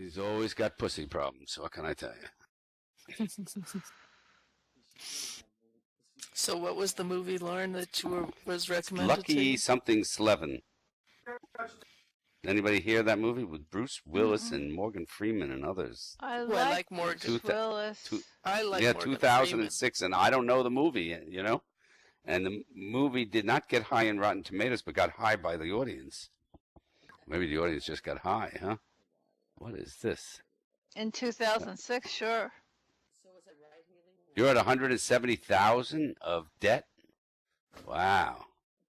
He's always got pussy problems. What can I tell you? So what was the movie, Lauren, that was recommended Lucky to you? something Slevin. Anybody hear that movie with Bruce Willis and Morgan Freeman and others? I Well, I like like Morgan Willis. I like Yeah, Morgan 2006, and I don't know the movie, you know? And the movie did not get high in Rotten Tomatoes, but got high by the audience. Maybe the audience just got high, huh? What is this? In 2006, sure. You're at 170,000 of debt? Wow.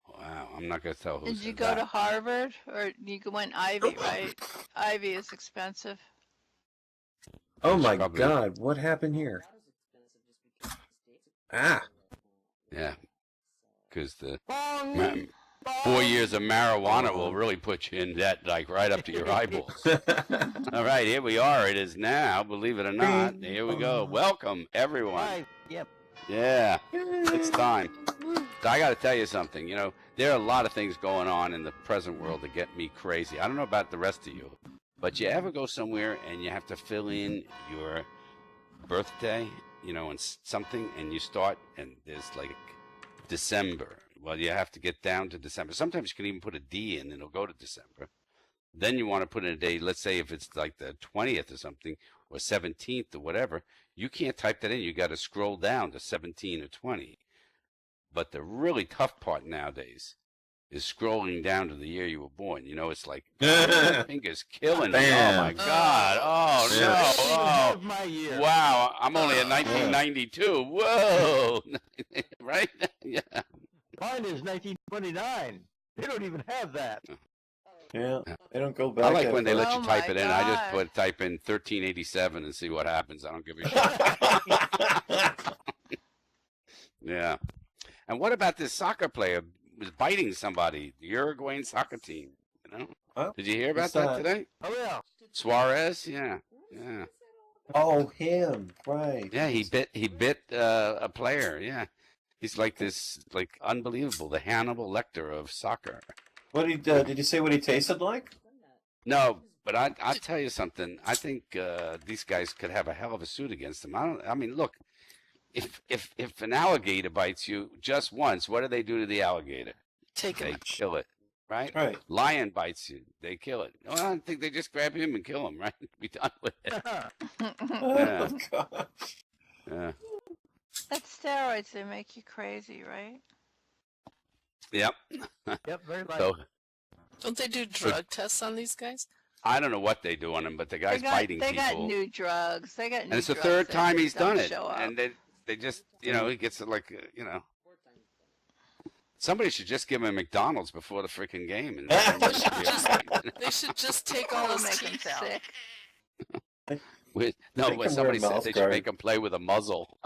Wow. I'm not going to tell who Did said you go that. to Harvard, or you went Ivy, right? Ivy is expensive. Oh my Probably. God! What happened here? Ah. Yeah. Because the 4 years of marijuana will really put you in debt, like right up to your eyeballs. All right, here we are. It is now, believe it or not. Here we go. Welcome, everyone. Yep. Yeah, it's time. So I got to tell you something. You know, there are a lot of things going on in the present world that get me crazy. I don't know about the rest of you, but you ever go somewhere and you have to fill in your birthday, you know, and something, and you start, and there's like December. Well, you have to get down to December. Sometimes you can even put a D in, and it'll go to December. Then you want to put in a day, let's say if it's like the 20th or something, or 17th or whatever, you can't type that in. You got to scroll down to 17 or 20. But the really tough part nowadays is scrolling down to the year you were born. You know, it's like, my finger's killing me. Oh, my God. Oh, no. Oh, My year. wow. I'm only at 1992. Whoa. Right? Yeah. Mine is 1929. They don't even have that. Yeah, they don't go back. I like when they let you Oh type my it in. I just God. type in 1387 and see what happens. I don't give a shit. Yeah. And what about this soccer player was biting somebody? The Uruguayan soccer team. You know? Huh? Did you hear about What's that that? today? Oh yeah. Suarez? Yeah. Yeah. Oh, him, right? Yeah. He bit a player. Yeah. He's like this, like unbelievable. The Hannibal Lecter of soccer. What did you say? What he tasted like? No, but I'll tell you something. I think these guys could have a hell of a suit against them. I mean, look, if an alligator bites you just once, what do they do to the alligator? Take They him. kill it, right? Right. Lion bites you, they kill it. Well, I think they just grab him and kill him, right? Be done with it. Oh God. Yeah. That's steroids. They make you crazy, right? Yep. Yep, very likely. So Don't they do drug tests on these guys? I don't know what they do on him, but the guy's biting they people. got new drugs. They got new And it's the drugs third that time he's don't done it, show up. and they just, you know, he gets it like, you know. Somebody should just give him a McDonald's before the freaking game. And They should just take all That'll his make him teeth out. sick. no, Make but him somebody wear a said mouth they should guard. make him play with a muzzle.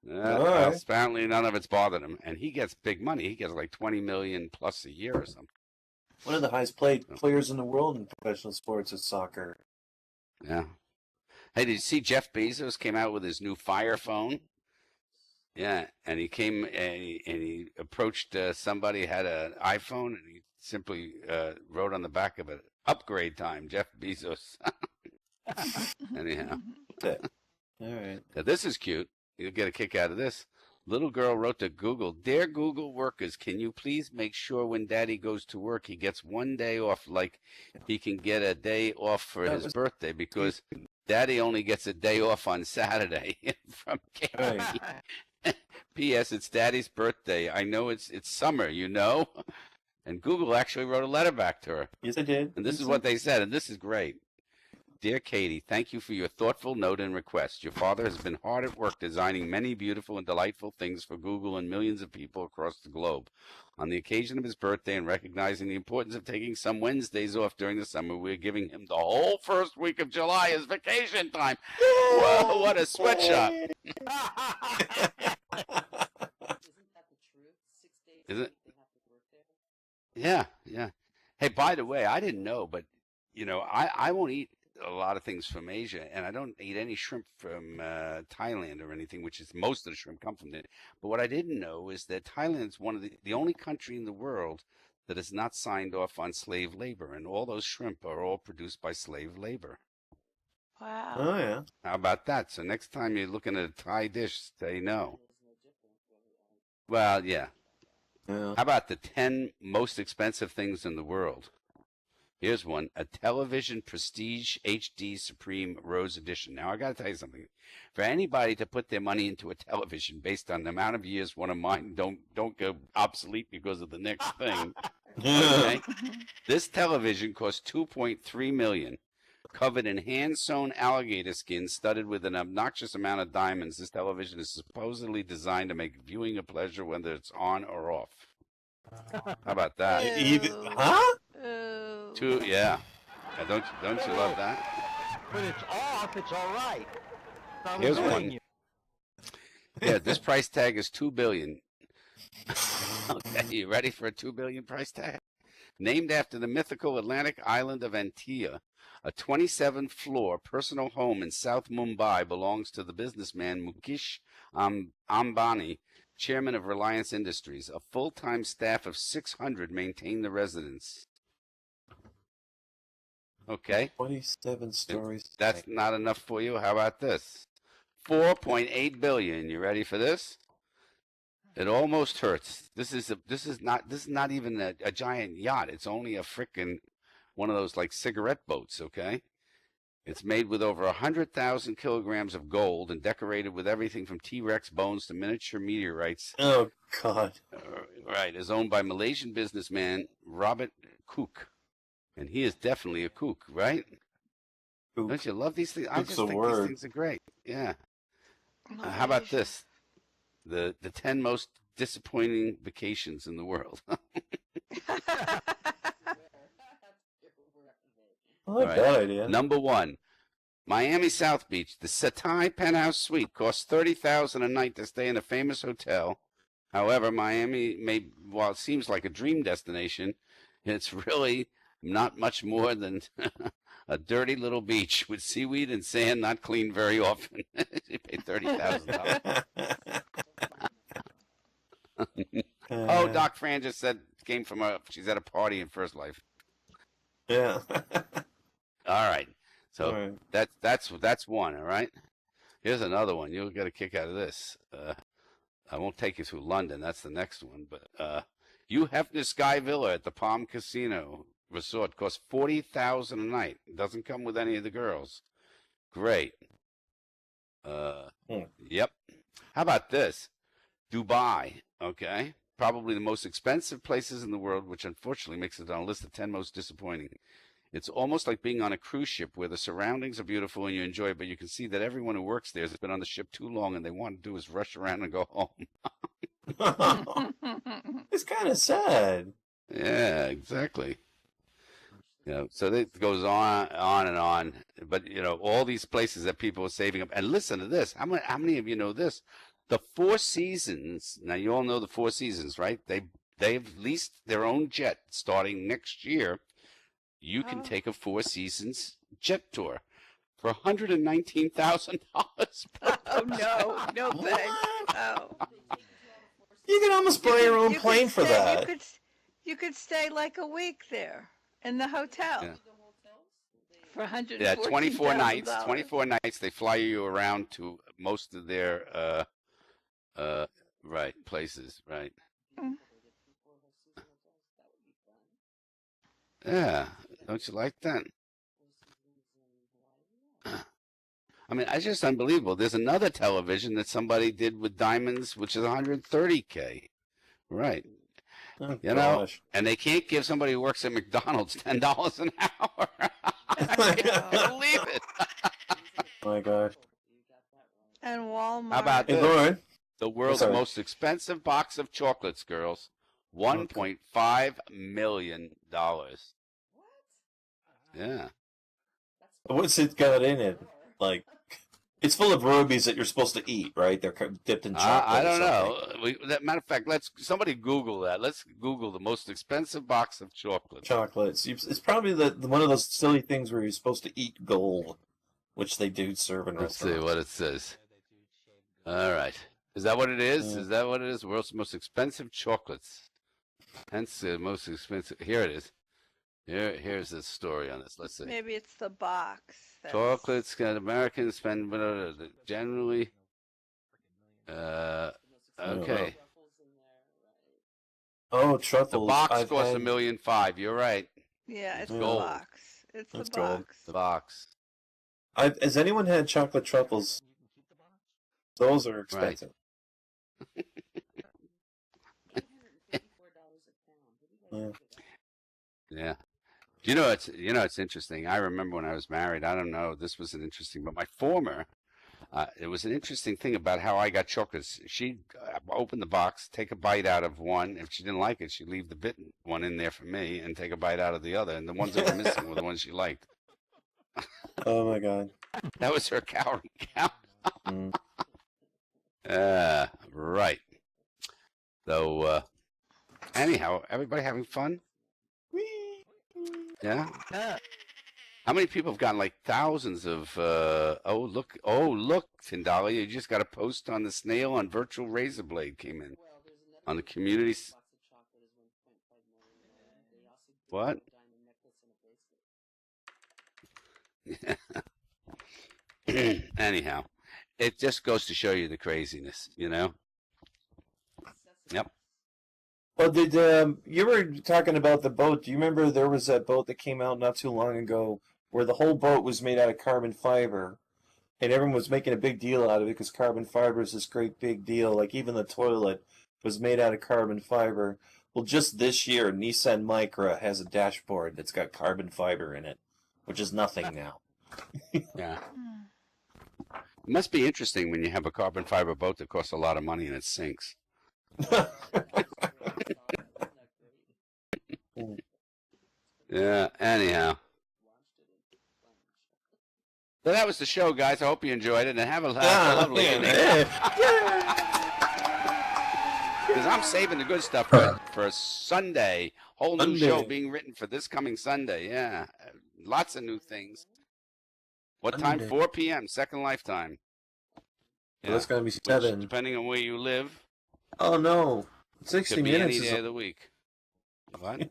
Alright. Apparently none of it's bothered him, and he gets big money. He gets like 20 million plus a year or something. One of the highest paid players in the world in professional sports is soccer. Yeah. Hey, did you see Jeff Bezos came out with his new Fire phone? Yeah, and he came and he approached somebody, had an iPhone, and he simply wrote on the back of it, "Upgrade time, Jeff Bezos." Anyhow, All right. now this is cute. You'll get a kick out of this. Little girl wrote to Google, "Dear Google workers, can you please make sure when Daddy goes to work he gets one day off, like he can get a day off for his birthday, because Daddy only gets a day off on Saturday." From Katie. Right. P.S. It's Daddy's birthday. I know it's summer, you know. And Google actually wrote a letter back to her. Yes, I did. And this is what they said, and this is great. "Dear Katie, thank you for your thoughtful note and request. Your father has been hard at work designing many beautiful and delightful things for Google and millions of people across the globe. On the occasion of his birthday and recognizing the importance of taking some Wednesdays off during the summer, we're giving him the whole first week of July as vacation time." Whoa, what a sweatshop. Is it? Yeah, yeah. Hey, by the way, I didn't know, but, you know, I won't eat a lot of things from Asia, and I don't eat any shrimp from Thailand or anything, which is most of the shrimp come from there. But what I didn't know is that Thailand is one of the only country in the world that has not signed off on slave labor, and all those shrimp are all produced by slave labor. Wow. Oh yeah. How about that? So next time you're looking at a Thai dish, say no. Well, yeah. Yeah. How about the 10 most expensive things in the world? Here's one, a television Prestige HD Supreme Rose Edition. Now, I got to tell you something. For anybody to put their money into a television based on the amount of years one of mine don't go obsolete because of the next thing, okay? This television cost $2.3 million, covered in hand-sewn alligator skin studded with an obnoxious amount of diamonds. This television is supposedly designed to make viewing a pleasure whether it's on or off. How about that? Even, Ew. huh? Ew. Yeah. Don't you love that? When it's off, it's all right. Not Here's annoying one. you. Yeah, this price tag is $2 billion. Okay, you ready for a $2 billion price tag? Named after the mythical Atlantic island of Antigua, a 27-floor personal home in South Mumbai belongs to the businessman Mukesh Ambani, chairman of Reliance Industries. A full-time staff of 600 maintain the residence. Okay, 27 stories. that's not enough for you. How about this? $4.8 billion. You ready for this? It almost hurts. This is not even a giant yacht. It's only a frickin' one of those like cigarette boats, okay? It's made with over 100,000 kilograms of gold and decorated with everything from T-Rex bones to miniature meteorites. Oh God. Right, is owned by Malaysian businessman Robert Cook. And he is definitely a kook, right? Kook. Don't you love these things? I Kook's just a think word. these things are great. Yeah. How about this? The 10 most disappointing vacations in the world. I like Right. that idea. Number 1, Miami South Beach. The Satai Penthouse Suite costs $30,000 a night to stay in a famous hotel. However, Miami while it seems like a dream destination, it's really not much more than a dirty little beach with seaweed and sand not cleaned very often. You pay $30,000. Oh, Doc Fran just said she's at a party in First Life. Yeah. All right. So All right. that's one, all right? Here's another one. You'll get a kick out of this. I won't take you through London. That's the next one. But Hugh Hefner Sky Villa at the Palm Casino Resort costs $40,000 a night. It doesn't come with any of the girls. Great. Yep. How about this? Dubai, okay? Probably the most expensive places in the world, which unfortunately makes it on a list of 10 most disappointing. It's almost like being on a cruise ship where the surroundings are beautiful and you enjoy it, but you can see that everyone who works there has been on the ship too long and they want to do is rush around and go home. It's kind of sad. Yeah, exactly. So it goes on and on. But, all these places that people are saving up. And listen to this. How many of you know this? The Four Seasons. Now, you all know the Four Seasons, right? They've leased their own jet starting next year. You can take a Four Seasons jet tour for $119,000. Oh no thanks. Oh. You can almost buy your own plane for that. You could stay like a week there in the hotel. Yeah. For 114,000. Yeah, 24 nights. 24 nights. They fly you around to most of their right places, right? Mm. Yeah, don't you like that? I mean, it's just unbelievable. There's another television that somebody did with diamonds, which is $130K, right? Oh, You know, gosh. and they can't give somebody who works at McDonald's $10 an hour. I can't believe it. My gosh. And Walmart. How about Hey, this? Lauren. The world's Sorry. most expensive box of chocolates, girls. $1.5 million. Yeah. What's it got in it? Like It's full of rubies that you're supposed to eat, right? They're dipped in chocolate. I don't or something. know. Matter of fact, somebody Google that. Let's Google the most expensive box of chocolates. Chocolates. It's probably the one of those silly things where you're supposed to eat gold, which they do serve in Let's restaurants. see what it says. All right. Is that what it is? Yeah. Is that what it is? World's most expensive chocolates. Hence the most expensive. Here it is. Here's the story on this. Let's see. Maybe it's the box. Chocolates that Americans spend generally. Okay. Oh, The truffles. box I've costs had- $1.5 million. You're right. Yeah, it's gold. the box. It's That's the gold. box. The box. Has anyone had chocolate truffles? Those are expensive. Yeah. Yeah. It's interesting. I remember when I was married. I don't know. This wasn't interesting, but my former. It was an interesting thing about how I got chocolates. She'd open the box, take a bite out of one. If she didn't like it, she'd leave the bitten one in there for me and take a bite out of the other. And the ones that were missing were the ones she liked. Oh my god. That was her calorie count. Mm. Right. So, anyhow, everybody having fun? Yeah? Yeah. How many people have gotten like thousands of, oh, look, Tindali, you just got a post on the snail on virtual razor blade came in. On the community. What? Anyhow, it just goes to show you the craziness, you know? Yep. Well, you were talking about the boat? Do you remember there was that boat that came out not too long ago where the whole boat was made out of carbon fiber, and everyone was making a big deal out of it because carbon fiber is this great big deal. Like even the toilet was made out of carbon fiber. Well, just this year, Nissan Micra has a dashboard that's got carbon fiber in it, which is nothing now. Yeah. It must be interesting when you have a carbon fiber boat that costs a lot of money and it sinks. Yeah, anyhow. So that was the show, guys. I hope you enjoyed it and have a lovely evening. Because I'm saving the good stuff for Sunday. Whole new show Sunday. being written for this coming Sunday. Yeah. Lots of new things. What time? Sunday. 4 p.m. Second Lifetime. Well, that's gonna be Which, 7. depending on where you live, Oh no, 60 could be minutes any is day of the week. What?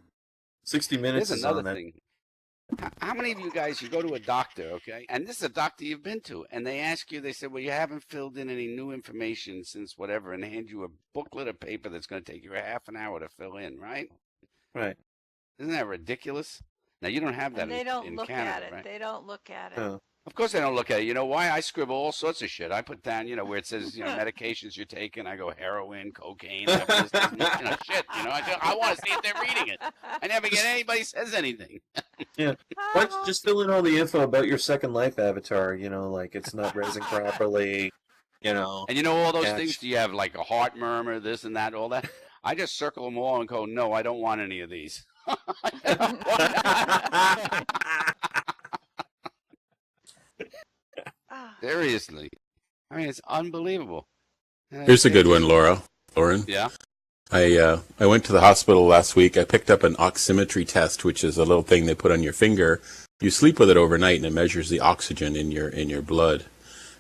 60 minutes There's is another on that. thing. How many of you guys, you go to a doctor, okay, and this is a doctor you've been to, and they ask you, they say, well, you haven't filled in any new information since whatever, and they hand you a booklet of paper that's going to take you a half an hour to fill in, right? Right. Isn't that ridiculous? Now, you don't have that And they don't in look Canada, at it. right? They don't look at it. Oh. Of course they don't look at it. You know why? I scribble all sorts of shit. I put down, where it says, medications you're taking. I go heroin, cocaine, shit. I want to see if they're reading it. I never get anybody says anything. Yeah. Why don't you just fill in all the info about your Second Life avatar? Like it's not raising properly. And all those Yeah. things, do you have like a heart murmur, this and that, all that? I just circle them all and go, no, I don't want any of these. Seriously. I mean, it's unbelievable. Here's a good one, Lauren. Yeah. I went to the hospital last week. I picked up an oximetry test, which is a little thing they put on your finger. You sleep with it overnight, and it measures the oxygen in your blood.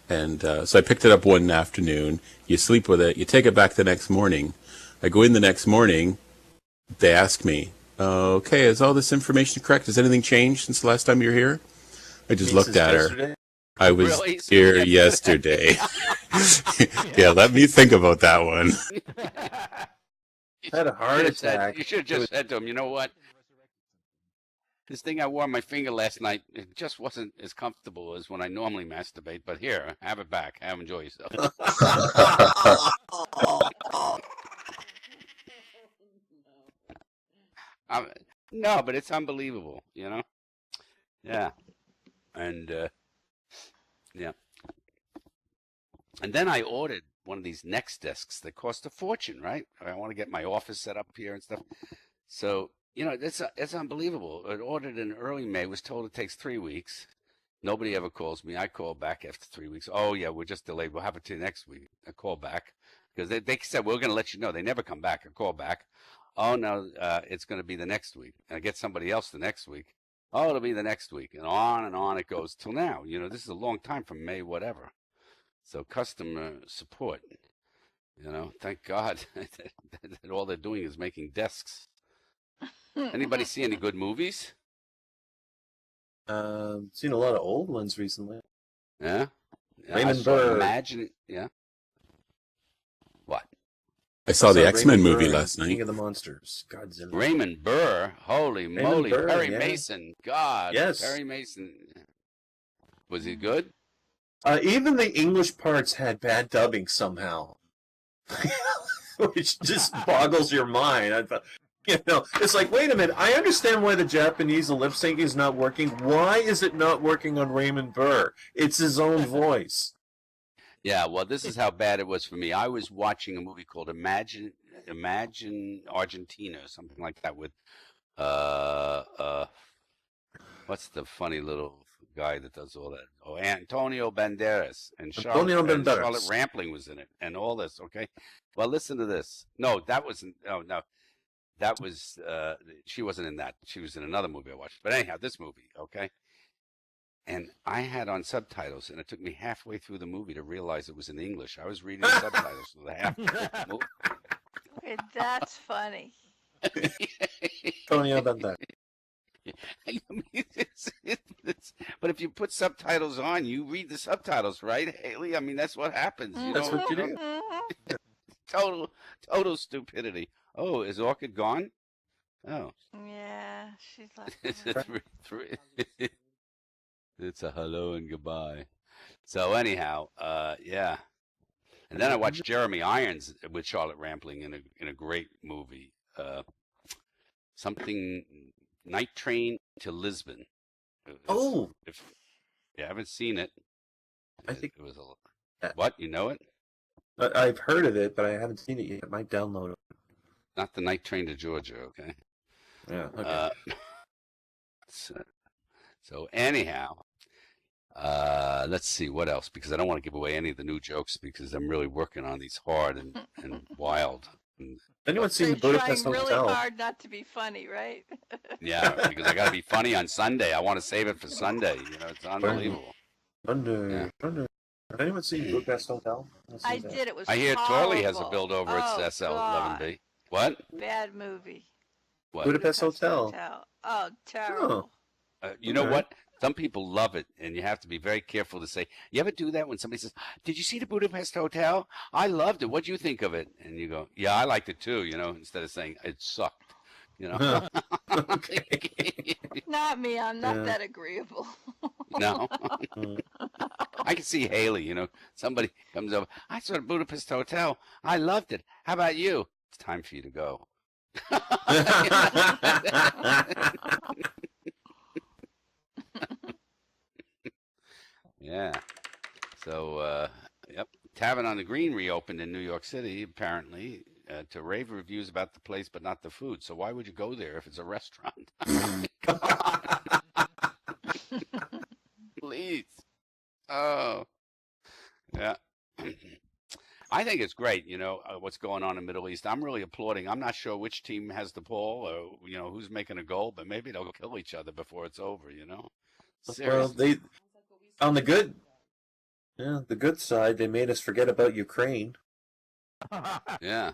And so I picked it up one afternoon. You sleep with it. You take it back the next morning. I go in the next morning. They ask me, okay, is all this information correct? Has anything changed since the last time you were here? I just looked at her. Yesterday? I was Really? here yesterday. Yeah, let me think about that one. I had a heart attack. You should have just said to him, you know what? This thing I wore on my finger last night, it just wasn't as comfortable as when I normally masturbate. But here, have it back. Enjoy yourself. No, but it's unbelievable, Yeah. And, yeah. And then I ordered one of these Next desks that cost a fortune, right? I want to get my office set up here and stuff. So, it's unbelievable. I ordered in early May, was told it takes 3 weeks. Nobody ever calls me. I call back after 3 weeks. Oh, yeah, we're just delayed. We'll have it to next week. I call back because they said, we're going to let you know. They never come back. I call back. Oh, no, it's going to be the next week. And I get somebody else the next week. Oh, it'll be the next week. And on it goes till now. You know, this is a long time from May, whatever. So customer support, you know, thank God that all they're doing is making desks. Anybody see any good movies? Seen a lot of old ones recently. Yeah. Raymond Burr. Imagine, yeah. What? I saw the X-Men Raymond movie Burr, last night. King of the Monsters. Godzilla. Raymond Burr. Holy moly. Burr, Perry yeah. Mason. God. Yes. Perry Mason. Was he good? Even the English parts had bad dubbing somehow, which just boggles your mind. I thought, you know, it's like, wait a minute. I understand why the Japanese lip sync is not working. Why is it not working on Raymond Burr? It's his own voice. Yeah, well, this is how bad it was for me. I was watching a movie called Imagine Argentina, something like that, with what's the funny little guy that does all that? Oh, Antonio Banderas and Antonio Banderas. Charlotte Rampling was in it, and all this. Okay, well, listen to this. No, that wasn't. Oh no, that was. She wasn't in that. She was in another movie I watched. But anyhow, this movie. Okay. And I had on subtitles, and it took me halfway through the movie to realize it was in English. I was reading the subtitles for the half of the movie. Okay, that's funny. Antonio Banderas. I mean, but if you put subtitles on, you read the subtitles, right, Haley? I mean, that's what happens. You That's know, what you do. total stupidity. Oh, is Orchid gone? Oh. Yeah, she's like. It's a it's a hello and goodbye. So anyhow, yeah. And then I watched Jeremy Irons with Charlotte Rampling in a great movie. Something Night Train to Lisbon. If you haven't seen it, I think it was what, you know it? I've heard of it, but I haven't seen it yet. I might download it. Not the Night Train to Georgia, okay? Yeah. Okay. So anyhow, let's see what else, because I don't want to give away any of the new jokes because I'm really working on these hard and wild. Anyone So seen you're the Budapest trying Hotel? really hard not to be funny, right? Yeah, because I got to be funny on Sunday. I want to save it for Sunday. You know, it's unbelievable. Thunder. Anyone seen Budapest Hotel? I did. It was. I hear Torley has a horrible. build over its Oh, SL11B. God. What? Bad movie. What? Budapest Hotel. Oh, terrible. You know Okay. what? Some people love it, and you have to be very careful to say. You ever do that when somebody says, "Did you see the Budapest Hotel? I loved it. What'd you think of it?" And you go, "Yeah, I liked it too." You know, instead of saying it sucked. You know. Okay. Not me. I'm not Yeah. that agreeable. No. I can see Haley. You know, somebody comes over. I saw the Budapest Hotel. I loved it. How about you? It's time for you to go. Yeah. So, yep. Tavern on the Green reopened in New York City, apparently, to rave reviews about the place, but not the food. So why would you go there if it's a restaurant? Come on. Please. Oh. Yeah. I think it's great, you know, what's going on in the Middle East. I'm really applauding. I'm not sure which team has the ball or, you know, who's making a goal, but maybe they'll kill each other before it's over, you know? Well, Seriously. on the good side, they made us forget about Ukraine. Yeah.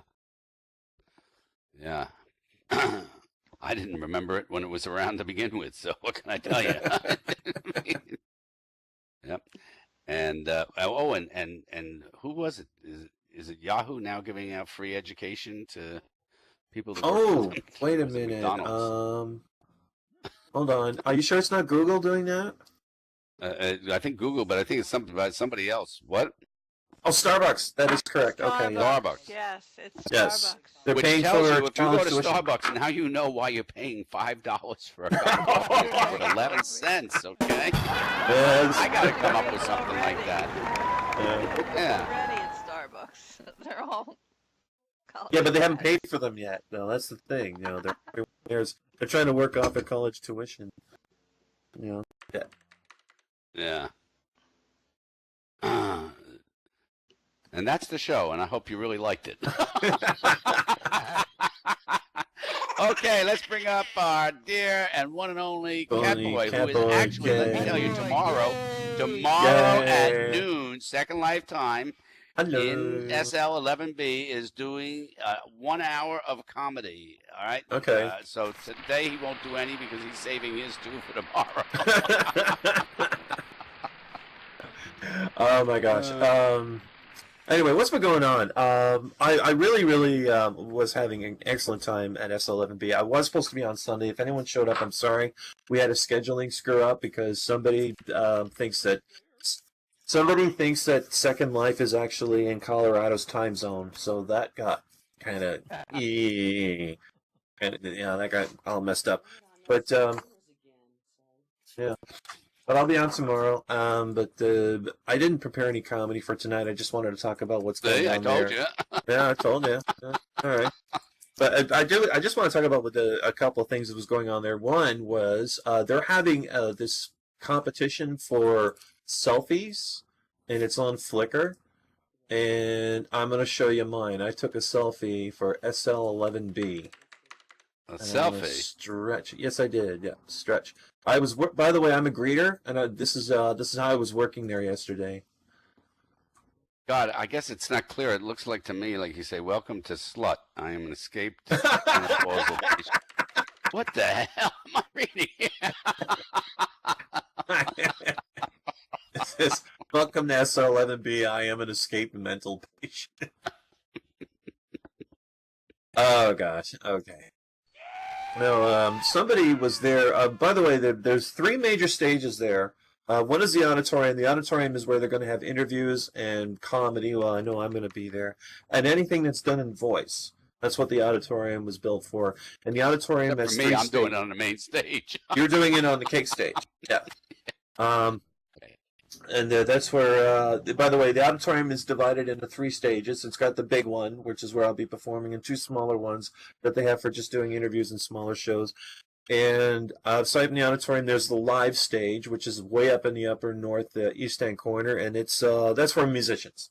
Yeah. I didn't remember it when it was around to begin with, so what can I tell you? Yep. And and who was it? Is it Yahoo now giving out free education to people that work for Oh, them? wait Or a is it minute. McDonald's? Hold on. Are you sure it's not Google doing that? I think Google, but I think it's something about somebody else. What? Oh, Starbucks. That is correct. Okay. Yeah. Starbucks. Yes, it's Yes. Starbucks. They're Which paying tells for you if you go college to tuition. Starbucks, now you know why you're paying $5 for a cup of coffee with 11 cents. Okay. Yes. I got to come up with something like that. Yeah. Already at Starbucks. They're all. college Yeah, but they haven't grads. paid for them yet. No, that's the thing. You know, they're trying to work off their college tuition. You know. Yeah. Yeah. And that's the show, and I hope you really liked it. Okay, let's bring up our dear and one and only Catboy, who is actually, let me tell you, tomorrow at Yay. noon, Second Life time, Hello. in SL11B is doing 1 hour of comedy. All right. Okay. So today he won't do any because he's saving his too for tomorrow. Oh my gosh. Anyway, what's been going on? I really was having an excellent time at SL11B. I was supposed to be on Sunday. If anyone showed up, I'm sorry. We had a scheduling screw up because somebody thinks that Second Life is actually in Colorado's time zone. So that got kind of that got all messed up. But yeah. But I'll be on tomorrow. But I didn't prepare any comedy for tonight. I just wanted to talk about what's going on there. I told you. Yeah, I told you. Yeah. All right. But I just want to talk about a couple of things that was going on there. One was they're having this competition for selfies, and it's on Flickr. And I'm going to show you mine. I took a selfie for SL11B. A selfie? Stretch. Yes, I did. Yeah, stretch. I was. By the way, I'm a greeter, and this is how I was working there yesterday. God, I guess it's not clear. It looks like to me, like you say, "Welcome to Slut. I am an escaped menopausal patient." What the hell am I reading here? It says, "Welcome to SL11B. I am an escaped mental patient." Oh gosh. Okay. No, somebody was there. By the way, there's 3 major stages there. One is the auditorium. The auditorium is where they're going to have interviews and comedy. Well, I know I'm going to be there. And anything that's done in voice. That's what the auditorium was built for. And the auditorium has for me, I'm doing it on the main stage. You're doing it on the cake stage. Yeah. And that's where, by the way, the auditorium is divided into 3 stages. It's got the big one, which is where I'll be performing, and 2 smaller ones that they have for just doing interviews and smaller shows. And outside in the auditorium, there's the live stage, which is way up in the upper north, east end corner, and it's that's for musicians.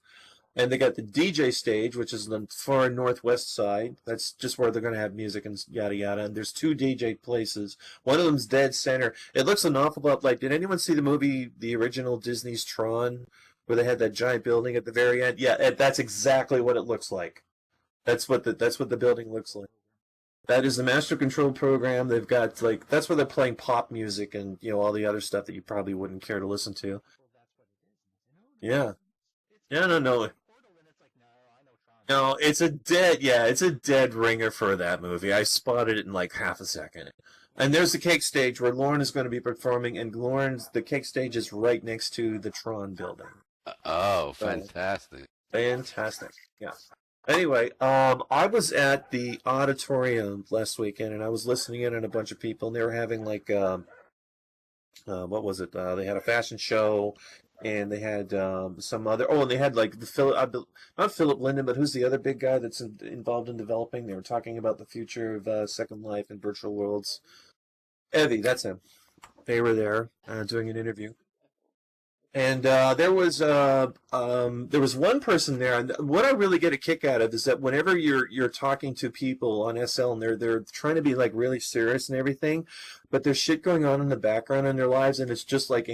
And they got the DJ stage, which is the far northwest side. That's just where they're going to have music and yada yada. And there's 2 DJ places. One of them's dead center. It looks an awful lot like. Did anyone see the movie, the original Disney's Tron, where they had that giant building at the very end? Yeah, that's exactly what it looks like. That's what the building looks like. That is the master control program. They've got that's where they're playing pop music and all the other stuff that you probably wouldn't care to listen to. Yeah. Yeah, no. No, it's a dead ringer for that movie. I spotted it in like half a second. And there's the cake stage where Lauren is going to be performing, and the cake stage is right next to the Tron building. Oh, fantastic. Fantastic. Yeah. Anyway, I was at the auditorium last weekend, and I was listening in on a bunch of people, and they were having what was it? They had a fashion show. And they had some other. Oh, and they had like not Philip Linden, but who's the other big guy that's involved in developing? They were talking about the future of Second Life and virtual worlds. Evie, that's him. They were there doing an interview, and there was one person there. And what I really get a kick out of is that whenever you're talking to people on SL and they're trying to be like really serious and everything, but there's shit going on in the background in their lives, and it's just like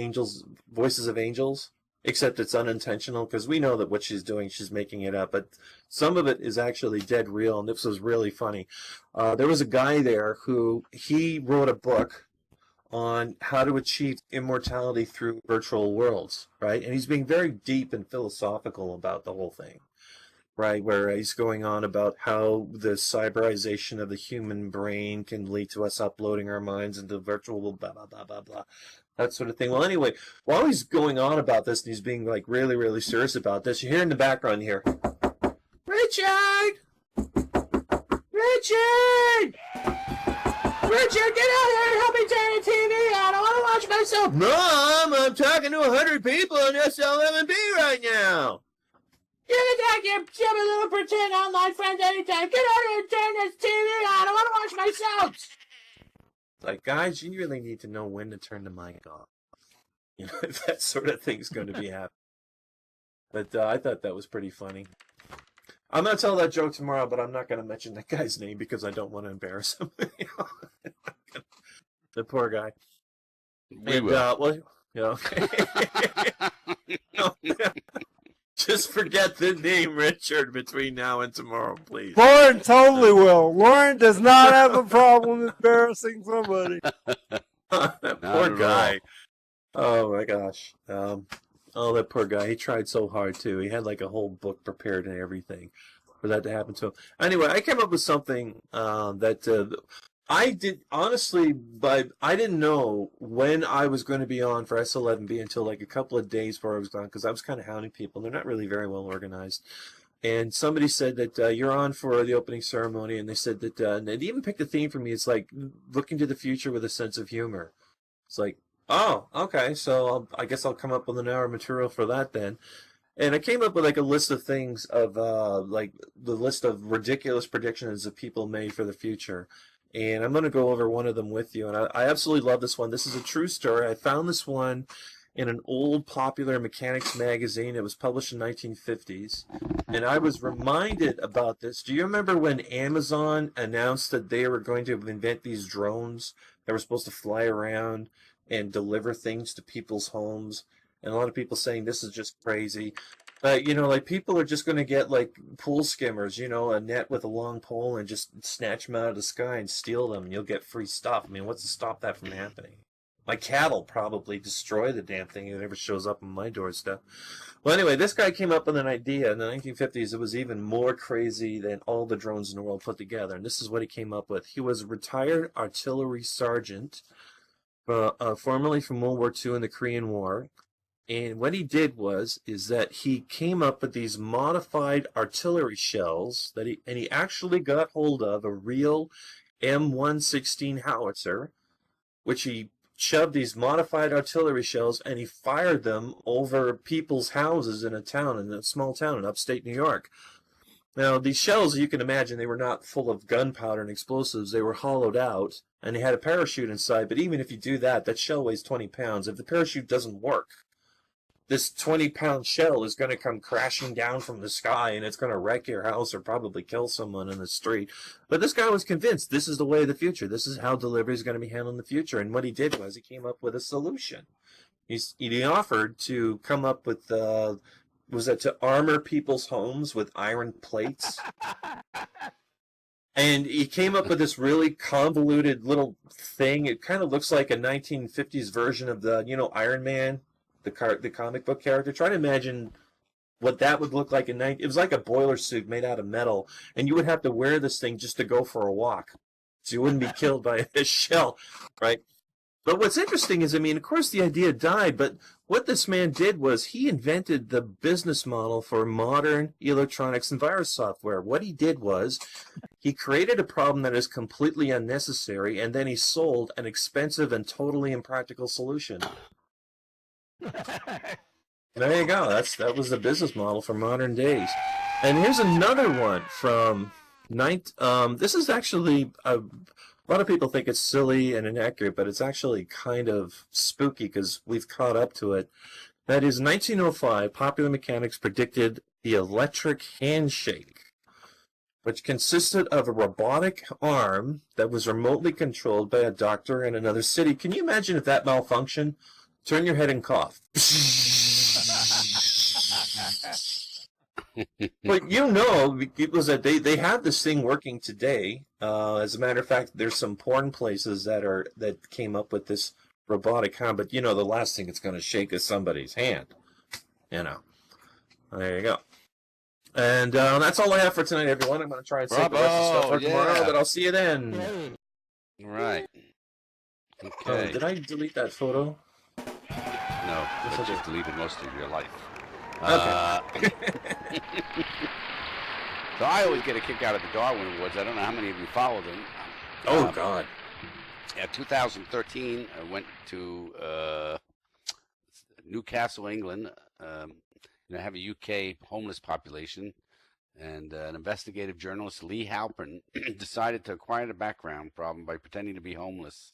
voices of angels, except it's unintentional because we know that what she's doing, she's making it up, but some of it is actually dead real, and this was really funny. There was a guy there he wrote a book on how to achieve immortality through virtual worlds, right? And he's being very deep and philosophical about the whole thing, right? Where he's going on about how the cyberization of the human brain can lead to us uploading our minds into virtual blah, blah, blah, blah, blah, that sort of thing. Well, anyway, while he's going on about this and he's being like really, really serious about this, you hear in the background here, Richard! Richard! Richard, get out here and help me turn the TV on. I want to watch myself. Mom, I'm talking to 100 people on SL11B right now. You can talk to your stupid little pretend online friends anytime. Get out here and turn this TV on. I want to watch myself. Like, guys, you really need to know when to turn the mic off. You know, if that sort of thing's going to be happening. But I thought that was pretty funny. I'm going to tell that joke tomorrow, but I'm not going to mention that guy's name because I don't want to embarrass him. The poor guy. We will. Well, you know, no, just forget the name Richard between now and tomorrow, please. Lauren totally will. Lauren does not have a problem embarrassing somebody. That poor guy. Oh my gosh. Oh, that poor guy. He tried so hard too. He had like a whole book prepared and everything for that to happen to him. Anyway, I came up with something that I did honestly, but I didn't know when I was going to be on for SL11B until like a couple of days before I was gone, because I was kind of hounding people. They're not really very well organized. And somebody said that you're on for the opening ceremony, and they said that, and they even picked a theme for me. It's like looking to the future with a sense of humor. It's like, oh, okay, so I guess I'll come up with an hour of material for that then. And I came up with like a list of things of like the list of ridiculous predictions that people made for the future. And I'm going to go over one of them with you. And I absolutely love this one. This is a true story. I found this one in an old popular mechanics magazine. It was published in 1950s. And I was reminded about this. Do you remember when Amazon announced that they were going to invent these drones that were supposed to fly around and deliver things to people's homes? And a lot of people saying this is just crazy. But, you know, like people are just going to get like pool skimmers, you know, a net with a long pole and just snatch them out of the sky and steal them. And you'll get free stuff. I mean, what's to stop that from happening? My cat'll probably destroy the damn thing if it ever shows up on my doorstep. Well, anyway, this guy came up with an idea in the 1950s. It was even more crazy than all the drones in the world put together. And this is what he came up with. He was a retired artillery sergeant, formerly from World War II and the Korean War. And what he did is that he came up with these modified artillery shells and he actually got hold of a real M116 howitzer, which he shoved these modified artillery shells and he fired them over people's houses in a small town in upstate New York. Now, these shells, you can imagine, they were not full of gunpowder and explosives. They were hollowed out, and they had a parachute inside. But even if you do that, that shell weighs 20 pounds. If the parachute doesn't work, this 20-pound shell is going to come crashing down from the sky, and it's going to wreck your house or probably kill someone in the street. But this guy was convinced this is the way of the future. This is how delivery is going to be handled in the future. And what he did was he came up with a solution. He offered to come up with, to armor people's homes with iron plates. And he came up with this really convoluted little thing. It kind of looks like a 1950s version of the, Iron Man. The comic book character. Try to imagine what that would look like it was like a boiler suit made out of metal, and you would have to wear this thing just to go for a walk, so you wouldn't be killed by a shell, right? But what's interesting is, of course the idea died, but what this man did was he invented the business model for modern electronics and virus software. What he did was he created a problem that is completely unnecessary, and then he sold an expensive and totally impractical solution. There you go. That was the business model for modern days. And here's another one from this is actually a lot of people think it's silly and inaccurate, but it's actually kind of spooky because we've caught up to it. That is 1905. Popular Mechanics predicted the electric handshake, which consisted of a robotic arm that was remotely controlled by a doctor in another city. Can you imagine if that malfunctioned? Turn your head and cough. But it was that they have this thing working today. As a matter of fact, there's some porn places that came up with this robotic arm. But the last thing it's going to shake is somebody's hand. There you go. And that's all I have for tonight, everyone. I'm going to try and save the rest of the stuff for tomorrow, but I'll see you then. All right. Okay. Did I delete that photo? No, but you've deleted most of your life. Okay. So I always get a kick out of the Darwin Awards. I don't know how many of you follow them. Oh, God. Yeah, 2013, I went to Newcastle, England. Have a UK homeless population. And an investigative journalist, Lee Halpern, decided to acquire the background problem by pretending to be homeless.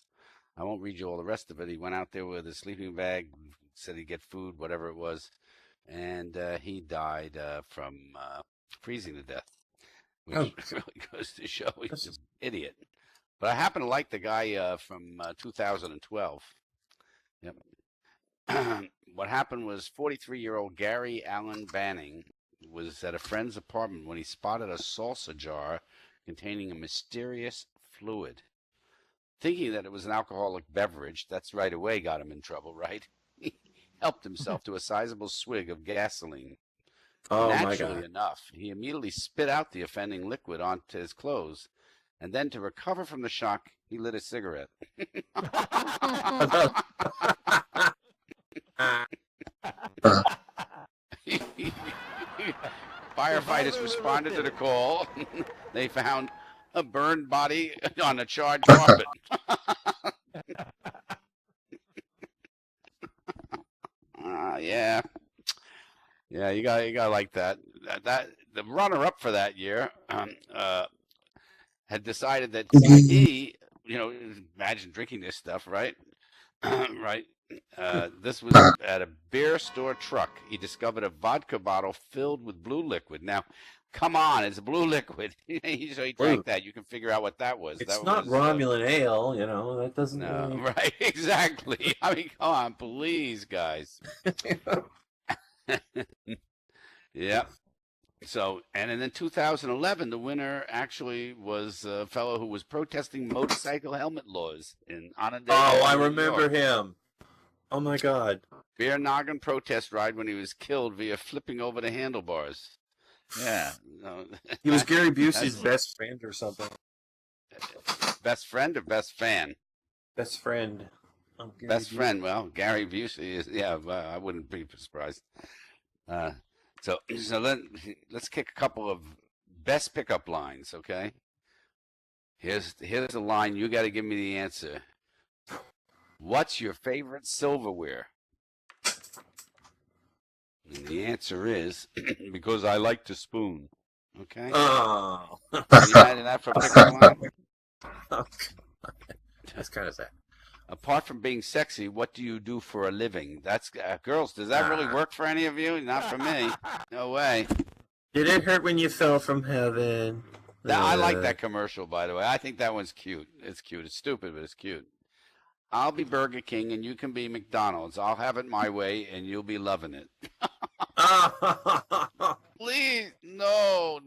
I won't read you all the rest of it. He went out there with a sleeping bag said he'd get food, whatever it was, and he died from freezing to death, which really goes to show he's an idiot. But I happen to like the guy from 2012. Yep. What happened was 43-year-old Gary Allen Banning was at a friend's apartment when he spotted a salsa jar containing a mysterious fluid. Thinking that it was an alcoholic beverage, that's right away got him in trouble, right? He helped himself to a sizable swig of gasoline. Naturally enough, he immediately spit out the offending liquid onto his clothes, and then to recover from the shock, he lit a cigarette. Firefighters responded to the call. They found a burned body on a charred carpet. Yeah, you got like that. The runner-up for that year had decided that he, imagine drinking this stuff, right? Right. This was at a beer store truck. He discovered a vodka bottle filled with blue liquid. Now, come on, it's blue liquid. So he drank that. You can figure out what that was. It's not Romulan ale, that doesn't. No, really... right? Exactly. I mean, come on, please, guys. Yeah. So, and in 2011, the winner actually was a fellow who was protesting motorcycle helmet laws in Onondaga. Oh, I remember him. Oh my God! Beer noggin protest ride when he was killed via flipping over the handlebars. Yeah, no, he was Gary Busey's best friend or something. Best friend or best fan? Best friend. Best friend. Well, Gary Busey is. Yeah, I wouldn't be surprised. So let's kick a couple of best pickup lines. Okay. Here's a line. You got to give me the answer. What's your favorite silverware? And the answer is because I like to spoon. Okay. Oh. Can you imagine that for a pickup line? That's kind of sad. Apart from being sexy, what do you do for a living? That's girls. Does that really work for any of you? Not for me. No way. Did it hurt when you fell from heaven? I like that commercial, by the way. I think that one's cute. It's cute. It's stupid, but it's cute. I'll be Burger King and you can be McDonald's. I'll have it my way and you'll be loving it. Please, no.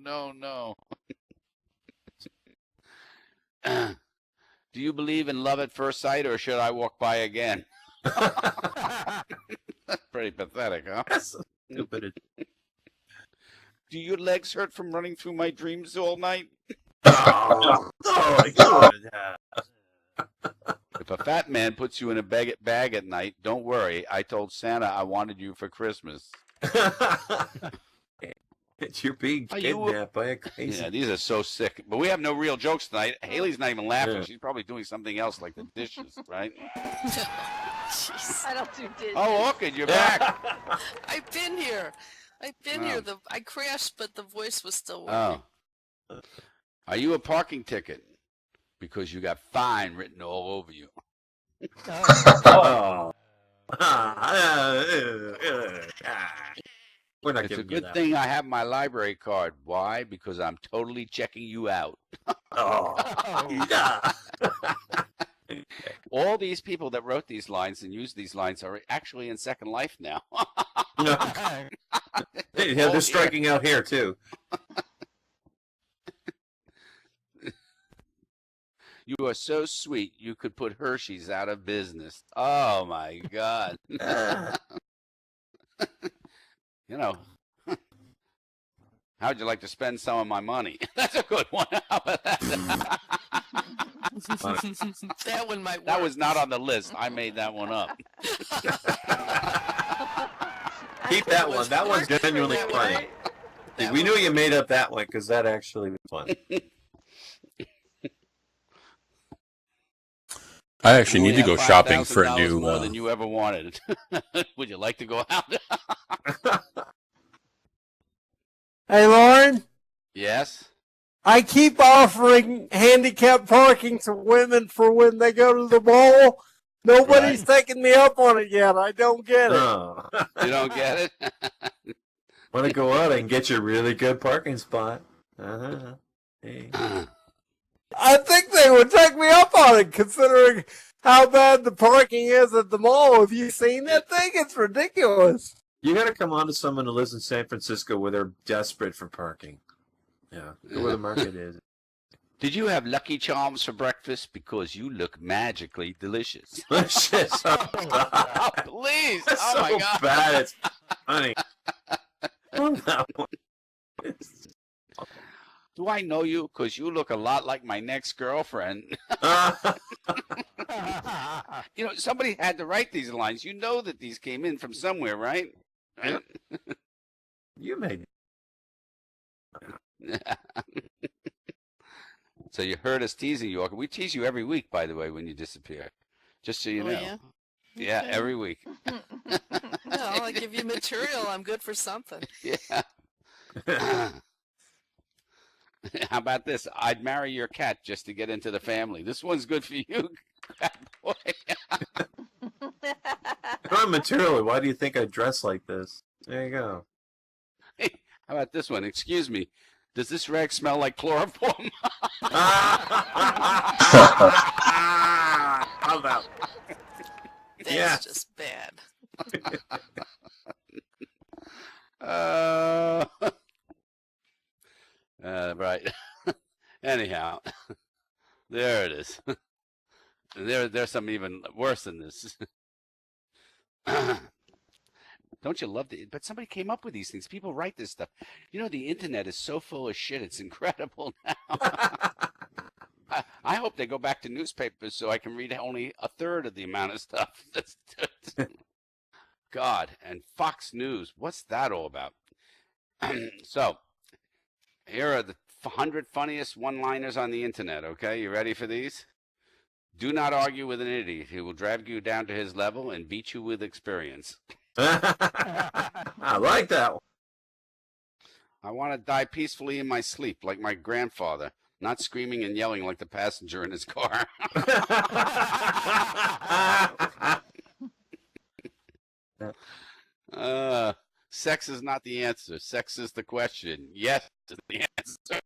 Do you believe in love at first sight or should I walk by again? That's pretty pathetic, huh? That's stupid. Do your legs hurt from running through my dreams all night? If a fat man puts you in a bag at night, don't worry. I told Santa I wanted you for Christmas. You're being kidnapped by a crazy... Yeah, these are so sick. But we have no real jokes tonight. Haley's not even laughing. Yeah. She's probably doing something else like the dishes, right? I don't do dishes. Oh, okay, you're back. I've been here. I crashed, but the voice was still working. Oh. Are you a parking ticket? Because you got fine written all over you. Oh. We're not it's a giving you good that. thing I have my library card. Why? Because I'm totally checking you out. Oh. Yeah. All these people that wrote these lines and used these lines are actually in Second Life now. Yeah, they're striking out here too. You are so sweet, you could put Hershey's out of business. Oh, my God. How'd you like to spend some of my money? That's a good one. How about that? That one might work. That was not on the list. I made that one up. Keep that one. That one's genuinely funny. We knew you made up that one because that actually was fun. I actually need to go shopping for a new... more than you ever wanted. Would you like to go out? Hey, Lauren, Yes? I keep offering handicap parking to women for when they go to the mall. Nobody's taken me up on it yet. I don't get it. Oh. You don't get it? Want to go out and get you a really good parking spot? Uh-huh. Hey. I think they would take me up on it, considering how bad the parking is at the mall. Have you seen that thing? It's ridiculous. You got to come on to someone who lives in San Francisco where they're desperate for parking. Yeah, go where the market is. Did you have Lucky Charms for breakfast? Because you look magically delicious. Shit, so Oh, please. That's Oh, my so God. bad. It's funny. Do I know you? Because you look a lot like my next girlfriend. You know, somebody had to write these lines. You know that these came in from somewhere, right? Right? You made it. So you heard us teasing you. We tease you every week, by the way, when you disappear. Just so you know. Yeah? Yeah, Okay. every week. No, I give you material. I'm good for something. Yeah. How about this? I'd marry your cat just to get into the family. This one's good for you, cat boy. Not materially. Why do you think I dress like this? There you go. Hey, how about this one? Excuse me. Does this rag smell like chloroform? How about? That's Yes. just bad. Right. Anyhow, there it is. There's something even worse than this. Don't you love it? But somebody came up with these things. People write this stuff. You know, the internet is so full of shit. It's incredible now. I hope they go back to newspapers so I can read only a third of the amount of stuff. God, and Fox News. What's that all about? So, here are the 100 funniest one-liners on the internet, okay? You ready for these? Do not argue with an idiot. He will drag you down to his level and beat you with experience. I like that one. I want to die peacefully in my sleep, like my grandfather, not screaming and yelling like the passenger in his car. Sex is not the answer. Sex is the question. Yes is the answer.